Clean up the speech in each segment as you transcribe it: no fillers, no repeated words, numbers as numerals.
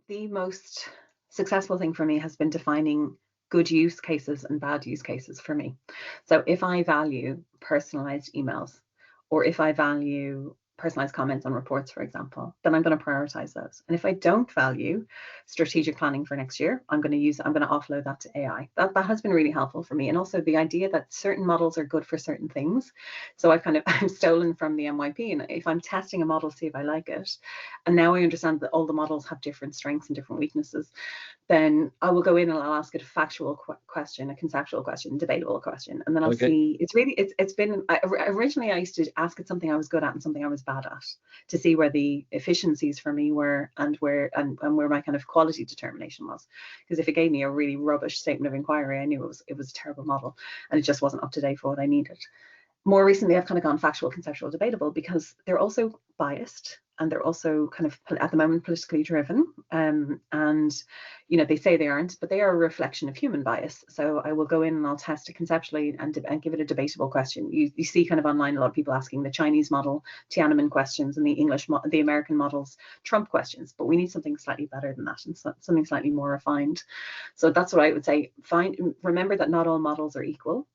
the most successful thing for me has been defining good use cases and bad use cases for me. So if I value personalized emails, or if I value personalized comments on reports, for example, then I'm going to prioritize those. And if I don't value strategic planning for next year, I'm going to offload that to AI. That has been really helpful for me. And also the idea that certain models are good for certain things. So I've stolen from the MYP, and if I'm testing a model, see if I like it, and now I understand that all the models have different strengths and different weaknesses, then I will go in and I'll ask it a factual question, a conceptual question, debatable question, and then I'll see. It's been originally I used to ask it something I was good at and something I was bad at, to see where the efficiencies for me were and where my kind of quality determination was. Because if it gave me a really rubbish statement of inquiry, I knew it was a terrible model and it just wasn't up to date for what I needed. More recently, I've kind of gone factual, conceptual, debatable, because they're also biased and they're also kind of at the moment politically driven. And they say they aren't, but they are a reflection of human bias. So I will go in and I'll test it conceptually and give it a debatable question. You see kind of online a lot of people asking the Chinese model Tiananmen questions and the American models Trump questions, but we need something slightly better than that and something slightly more refined. So that's what I would say. Remember that not all models are equal,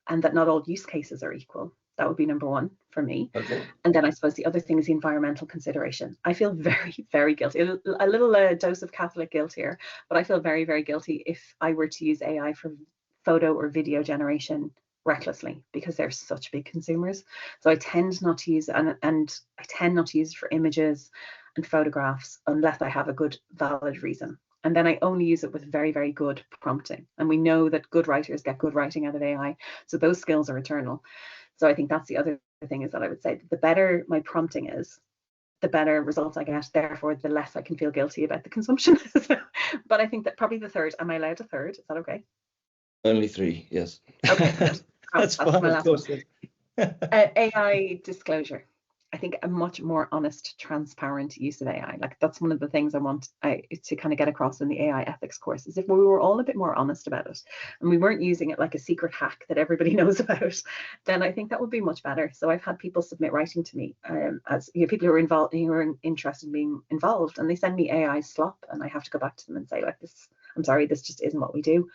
and that not all use cases are equal. That would be number one for me. Okay. And then I suppose the other thing is the environmental consideration. I feel very, very guilty, a little dose of Catholic guilt here, but I feel very, very guilty if I were to use AI for photo or video generation recklessly, because they're such big consumers. So I tend not to use it, and I tend not to use it for images and photographs unless I have a good, valid reason. And then I only use it with very, very good prompting. And we know that good writers get good writing out of AI. So those skills are eternal. So I think that's the other thing, is that I would say the better my prompting is, the better results I get. Therefore, the less I can feel guilty about the consumption. But I think that probably the third, am I allowed a third? Is that okay? Only three, yes. Okay, good. That's fine, my last of course. AI disclosure. I think a much more honest, transparent use of AI. Like, that's one of the things I want to kind of get across in the AI ethics course, is if we were all a bit more honest about it and we weren't using it like a secret hack that everybody knows about, then I think that would be much better. So I've had people submit writing to me, as people who are involved, who are interested in being involved, and they send me AI slop, and I have to go back to them and say, like, this, I'm sorry, this just isn't what we do.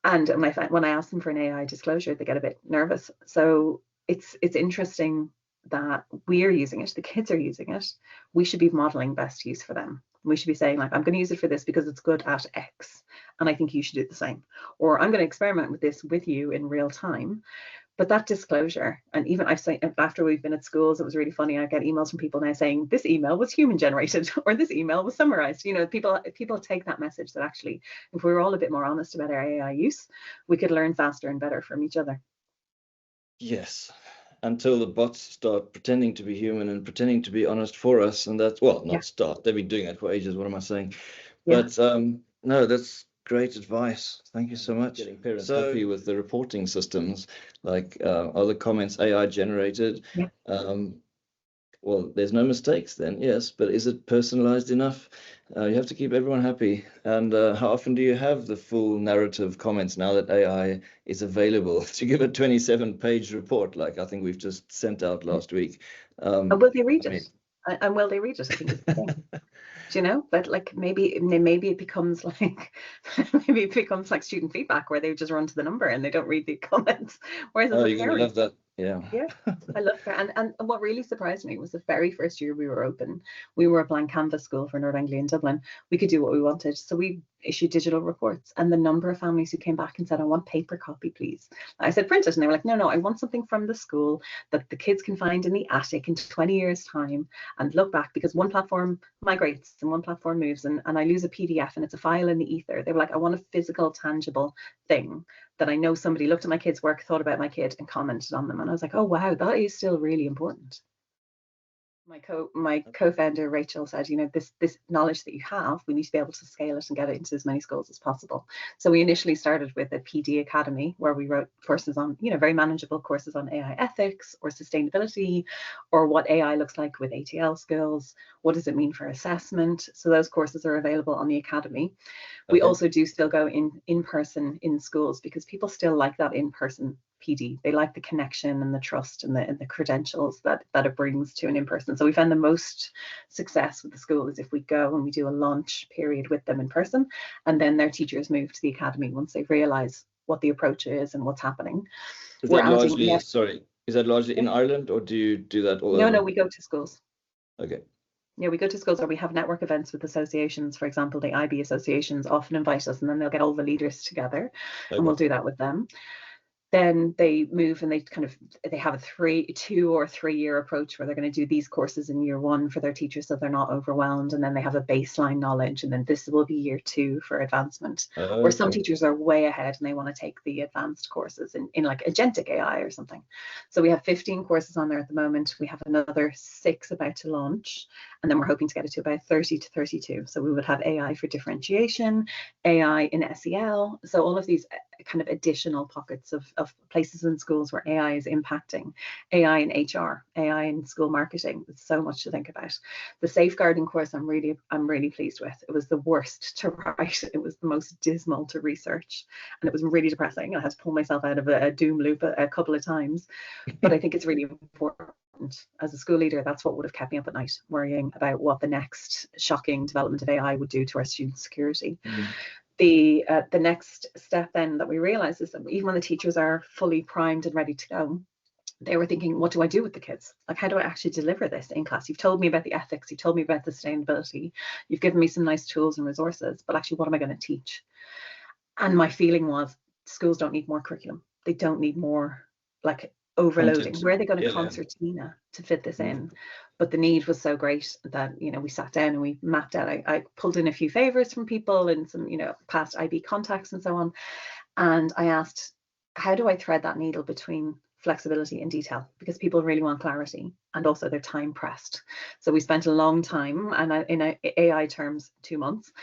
And when I ask them for an AI disclosure, they get a bit nervous. So it's interesting that we're using it, the kids are using it. We should be modeling best use for them. We should be saying, like, I'm going to use it for this because it's good at X, and I think you should do the same. Or I'm going to experiment with this with you in real time. But that disclosure, and even I've said, after we've been at schools, it was really funny. I get emails from people now saying this email was human generated, or this email was summarized. People take that message that actually, if we were all a bit more honest about our AI use, we could learn faster and better from each other. Yes, until the bots start pretending to be human and pretending to be honest for us, and that's, well, not start, they've been doing that for ages, what am I saying? But no, that's great advice, thank you so much. Getting parents happy with the reporting systems, like are the comments AI generated? Well, there's no mistakes then, yes, but is it personalized enough? You have to keep everyone happy. And how often do you have the full narrative comments now that AI is available to give a 27-page report, like I think we've just sent out last week? And will they read it? And will they read it? I think it's the thing. Do you know? But like maybe it becomes like student feedback, where they just run to the number and they don't read the comments. Whereas as a parent, love that. Yeah, I love that. And what really surprised me was the very first year we were open, we were a blank canvas school for North Anglia in Dublin. We could do what we wanted. So we issued digital reports, and the number of families who came back and said, I want paper copy, please. I said, print it. And they were like, no, I want something from the school that the kids can find in the attic in 20 years time and look back, because one platform migrates and one platform moves, and I lose a PDF and it's a file in the ether. They were like, I want a physical, tangible thing that I know somebody looked at my kid's work, thought about my kid and commented on them. And I was like, oh, wow, that is still really important. My co-founder Rachel said, this knowledge that you have, we need to be able to scale it and get it into as many schools as possible. So we initially started with a PD Academy, where we wrote courses on, very manageable courses on AI ethics or sustainability, or what AI looks like with ATL skills. What does it mean for assessment? So those courses are available on the Academy. We also do still go in person in schools, because people still like that in-person PD. They like the connection and the trust and the credentials that it brings to an in-person. So we found the most success with the school is if we go and we do a launch period with them in person, and then their teachers move to the academy once they realize what the approach is and what's happening. Is that largely, sorry, is that largely in Ireland, or do you do that all over? No, we go to schools. Okay. Yeah, we go to schools, or we have network events with associations. For example, the IB associations often invite us, and then they'll get all the leaders together, and we'll do that with them. Then they move and they have a 2 or 3 year approach where they're going to do these courses in year 1 for their teachers so they're not overwhelmed, and then they have a baseline knowledge, and then this will be year 2 for advancement. Or some teachers are way ahead and they want to take the advanced courses in like agentic AI or something. So we have 15 courses on there at the moment. We have another 6 about to launch, and then we're hoping to get it to about 30 to 32. So we would have AI for differentiation, AI in SEL, so all of these kind of additional pockets of places in schools where AI is impacting. AI in HR, AI in school marketing. There's so much to think about. The safeguarding course I'm really pleased with. It was the worst to write. It was the most dismal to research, and it was really depressing. I had to pull myself out of a doom loop a couple of times, but I think it's really important. As a school leader, that's what would have kept me up at night, worrying about what the next shocking development of AI would do to our student security. The next step then that we realized is that even when the teachers are fully primed and ready to go, they were thinking, what do I do with the kids? Like, how do I actually deliver this in class? You've told me about the ethics, you've told me about the sustainability, you've given me some nice tools and resources, but actually, what am I going to teach? And my feeling was, schools don't need more curriculum. They don't need more like overloading. Content. Where are they going to concertina to fit this in? But the need was so great that, we sat down and we mapped out. I pulled in a few favors from people and some, past IB contacts and so on. And I asked, how do I thread that needle between flexibility and detail? Because people really want clarity, and also they're time pressed. So we spent a long time, and in AI terms, 2 months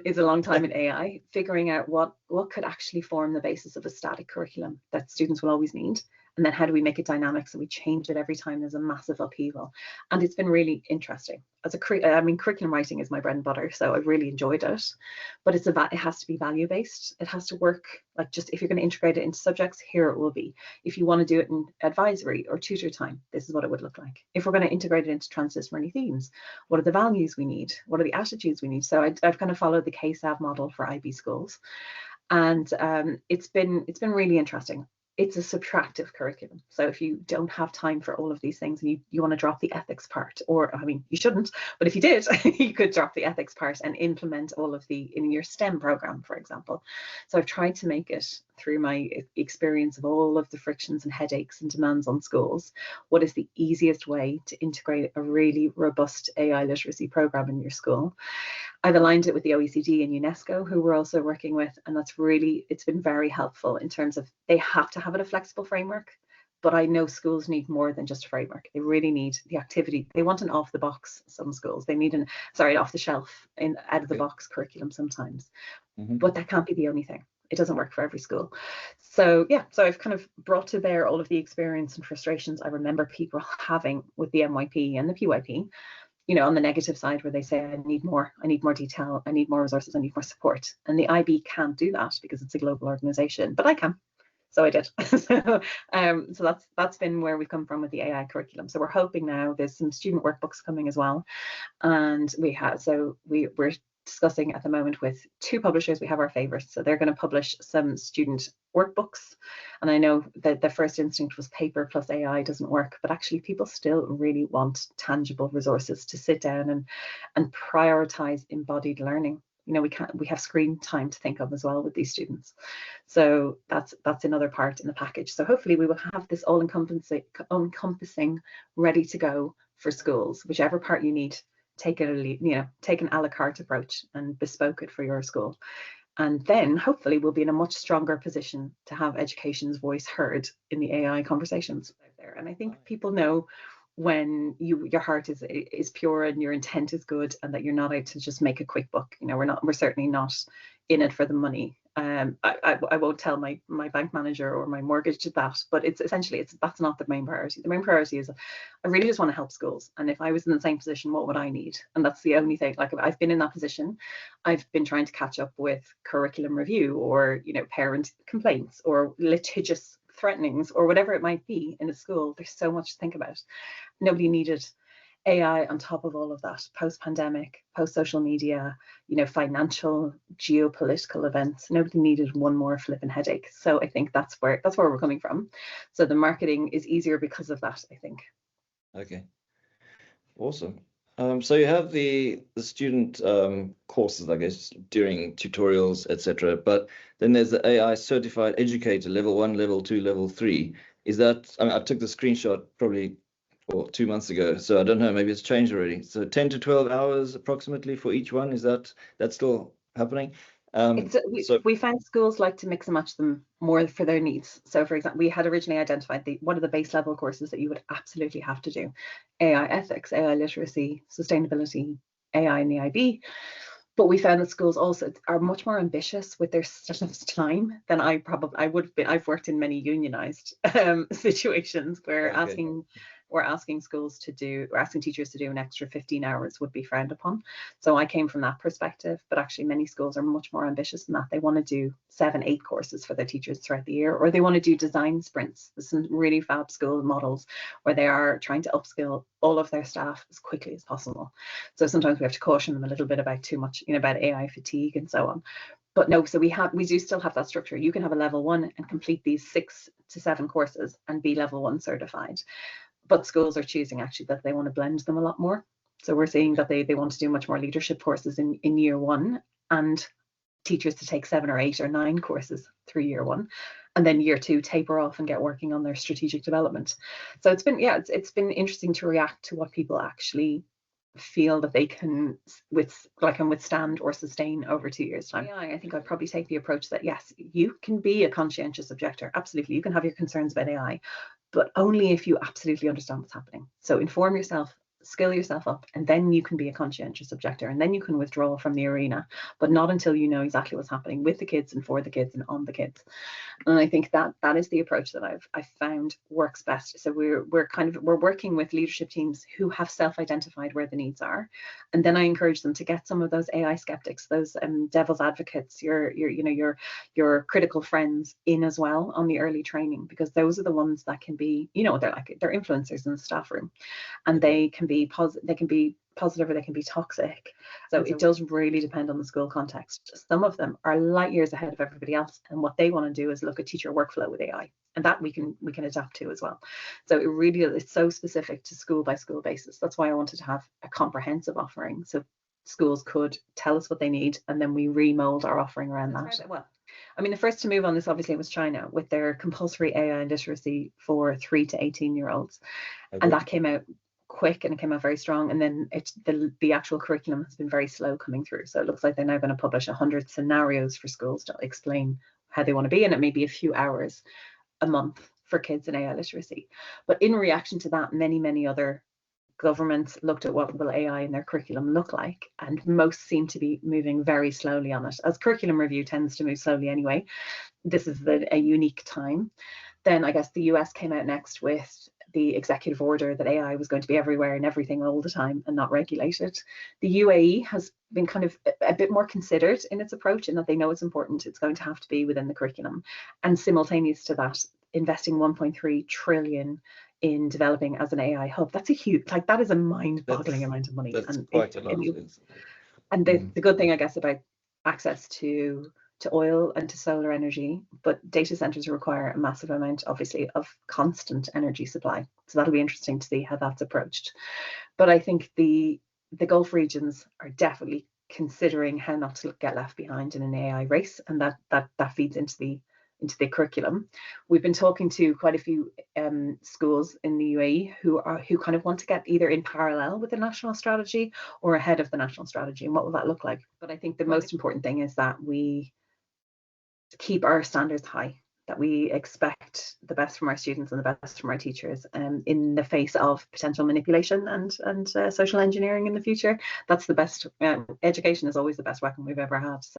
is a long time in AI, figuring out what could actually form the basis of a static curriculum that students will always need. And then how do we make it dynamic so we change it every time there's a massive upheaval? And it's been really interesting. Curriculum writing is my bread and butter, so I've really enjoyed it. But it has to be value-based. It has to work, like, just if you're going to integrate it into subjects, here it will be. If you want to do it in advisory or tutor time, this is what it would look like. If we're going to integrate it into transdisciplinary themes, what are the values we need? What are the attitudes we need? So I've kind of followed the KSAV model for IB schools. And it's been really interesting. It's a subtractive curriculum. So if you don't have time for all of these things and you want to drop the ethics part, or you shouldn't, but if you did, you could drop the ethics part and implement all of in your STEM program, for example. So I've tried to make it, through my experience of all of the frictions and headaches and demands on schools, what is the easiest way to integrate a really robust AI literacy program in your school. I've aligned it with the OECD and UNESCO, who we're also working with, and it's been very helpful in terms of they have to have a flexible framework, but I know schools need more than just a framework. They really need the activity. They want an off the box, some schools. They need off the shelf, out of the box curriculum sometimes, but that can't be the only thing. It doesn't work for every school. So I've kind of brought to bear all of the experience and frustrations I remember people having with the MYP and the PYP, on the negative side, where they say, I need more detail, I need more resources, I need more support. And the IB can't do that because it's a global organization, but I can. So I did. So that's been where we've come from with the AI curriculum. So we're hoping now there's some student workbooks coming as well. And we're discussing at the moment with 2 publishers. We have our favorites. So they're going to publish some student workbooks. And I know that the first instinct was paper plus AI doesn't work, but actually people still really want tangible resources to sit down and prioritize embodied learning. We have screen time to think of as well with these students. So that's another part in the package. So hopefully we will have this all encompassing, ready to go for schools, whichever part you need. Take an a la carte approach and bespoke it for your school. And then hopefully we'll be in a much stronger position to have education's voice heard in the AI conversations out there. And I think people know when your heart is pure and your intent is good, and that you're not out to just make a quick buck. We're certainly not in it for the money. I won't tell my bank manager or my mortgage to that, but that's not the main priority. The main priority is I really just want to help schools. And if I was in the same position, what would I need? And that's the only thing. Like, I've been in that position. I've been trying to catch up with curriculum review or, parent complaints or litigious threatenings or whatever it might be in a school, there's so much to think about. Nobody needed AI on top of all of that, post-pandemic, post-social media, financial, geopolitical events. Nobody needed one more flipping headache. So I think that's where we're coming from. So the marketing is easier because of that, I think. Okay. Awesome. So you have the student courses, I guess, during tutorials, etc. But then there's the AI certified educator, level 1, level 2, level 3. Is that, I took the screenshot probably 2 months ago, so I don't know, maybe it's changed already. So 10 to 12 hours approximately for each one. Is that's still happening? We found schools like to mix and match them more for their needs. So for example, we had originally identified what are the base level courses that you would absolutely have to do: AI ethics, AI literacy, sustainability, AI in the IB. But we found that schools also are much more ambitious with their stuff time than I would have been. I've worked in many unionized situations where asking schools to do, or asking teachers to do an extra 15 hours would be frowned upon. So I came from that perspective, but actually many schools are much more ambitious than that. They want to do 7, 8 courses for their teachers throughout the year, or they want to do design sprints. There's some really fab school models where they are trying to upskill all of their staff as quickly as possible. So sometimes we have to caution them a little bit about too much, about AI fatigue and so on. But no, so we do still have that structure. You can have a level 1 and complete these 6 to 7 courses and be level 1 certified. But schools are choosing actually that they want to blend them a lot more. So we're seeing that they want to do much more leadership courses in year 1, and teachers to take 7 or 8 or 9 courses through year 1, and then year 2 taper off and get working on their strategic development. So it's been interesting to react to what people actually feel that they can withstand or sustain over 2 years' time. I think I'd probably take the approach that yes, you can be a conscientious objector. Absolutely, you can have your concerns about AI, but only if you absolutely understand what's happening. So inform yourself, skill yourself up, and then you can be a conscientious objector, and then you can withdraw from the arena, but not until you know exactly what's happening with the kids and for the kids and on the kids. And I think that is the approach that I've found works best. So we're working with leadership teams who have self-identified where the needs are, and then I encourage them to get some of those AI skeptics, those devil's advocates, your critical friends in as well on the early training, because those are the ones that can be, they're influencers in the staff room, and they can be positive or they can be toxic. So it does really depend on the school context. Some of them are light years ahead of everybody else, and what they want to do is look at teacher workflow with AI, and that we can adapt to as well. So it's so specific to school by school basis. That's why I wanted to have a comprehensive offering, so schools could tell us what they need, and then we remold our offering around that. Well, I mean, the first to move on this obviously was China with their compulsory AI literacy for 3 to 18-year-olds. Okay. And that came out quick, and it came out very strong, and then the actual curriculum has been very slow coming through. So it looks like they're now going to publish 100 scenarios for schools to explain how they want to be, and it may be a few hours a month for kids in AI literacy. But in reaction to that, many other governments looked at what will AI in their curriculum look like, and most seem to be moving very slowly on it, as curriculum review tends to move slowly anyway. This is a unique time. Then I guess the US came out next with the executive order that AI was going to be everywhere and everything all the time and not regulated. The UAE has been kind of a bit more considered in its approach, in that they know it's important, it's going to have to be within the curriculum. And simultaneous to that, investing 1.3 trillion in developing as an AI hub. That's a huge, that is a mind-boggling amount of money. That's quite a lot. And the good thing, I guess, about access to oil and to solar energy, but data centers require a massive amount, obviously, of constant energy supply. So that'll be interesting to see how that's approached. But I think the Gulf regions are definitely considering how not to get left behind in an AI race, and that feeds into the curriculum. We've been talking to quite a few schools in the UAE who kind of want to get either in parallel with the national strategy or ahead of the national strategy. And what will that look like? But I think the most important thing is that we keep our standards high, that we expect the best from our students and the best from our teachers in the face of potential manipulation and social engineering in the future. That's the best. Education is always the best weapon we've ever had.